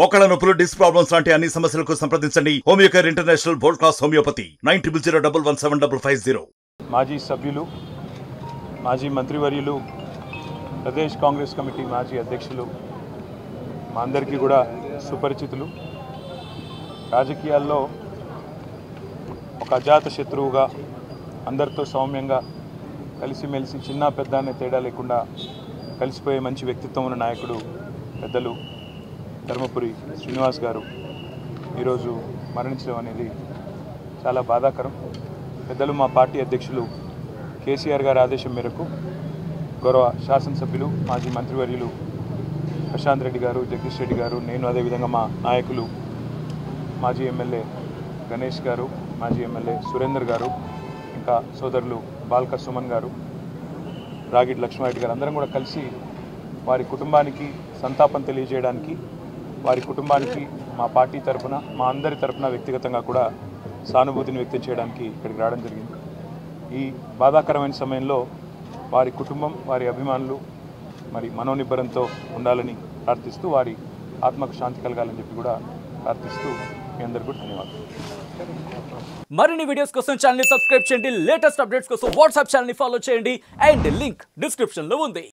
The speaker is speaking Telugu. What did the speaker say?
మోకాళ్ళ నొప్పులు, డిస్క్ ప్రాబ్లమ్స్ లాంటి అన్ని సమస్యలకు సంప్రదించండి Homeocare international world class homeopathy 90011750. మాజీ సభ్యులు, మాజీ మంత్రివర్యులు, ప్రదేశ్ కాంగ్రెస్ కమిటీ మాజీ అధ్యక్షులు మా అందరికీ కూడా సుపరిచితులు. రాజకీయాల్లో ఒక అజాత శత్రువుగా అందరితో సౌమ్యంగా కలిసిమెలిసి చిన్న పెద్ద అనే తేడా లేకుండా కలిసిపోయే మంచి వ్యక్తిత్వం ఉన్న నాయకుడు పెద్దలు ధర్మపురి శ్రీనివాస్ గారు ఈరోజు మరణించడం అనేది చాలా బాధాకరం. పెద్దలు మా పార్టీ అధ్యక్షులు కేసీఆర్ గారి ఆదేశం మేరకు గౌరవ శాసనసభ్యులు, మాజీ మంత్రివర్యులు ప్రశాంత్ రెడ్డి గారు, జగదీష్ రెడ్డి గారు, నేను, అదేవిధంగా మా నాయకులు మాజీ ఎమ్మెల్యే గణేష్ గారు, మాజీ ఎమ్మెల్యే సురేందర్ గారు, ఇంకా సోదరులు బాల్క సుమన్ గారు, రాగిడి లక్ష్మారెడ్డి గారు అందరం కూడా కలిసి వారి కుటుంబానికి సంతాపం తెలియజేయడానికి, వారి కుటుంబానికి మా పార్టీ తరఫున, మా అందరి తరఫున వ్యక్తిగతంగా కూడా సానుభూతిని వ్యక్తం చేయడానికి ఇక్కడికి రావడం జరిగింది. ఈ బాధాకరమైన సమయంలో వారి కుటుంబం, వారి అభిమానులు మరి మనోనిబ్బరంతో ఉండాలని ప్రార్థిస్తూ, వారి ఆత్మకు శాంతి కలగాలని చెప్పి కూడా ప్రార్థిస్తూ మీ అందరికీ కూడా ధన్యవాదాలు. మరిన్ని వీడియోస్ కోసం ఛానల్ ని సబ్స్క్రైబ్ చేయండి. లేటెస్ట్ అప్డేట్స్ కోసం వాట్సాప్ ఛానల్ ని ఫాలో చేయండి. అండ్ లింక్ డిస్క్రిప్షన్ లో ఉంది.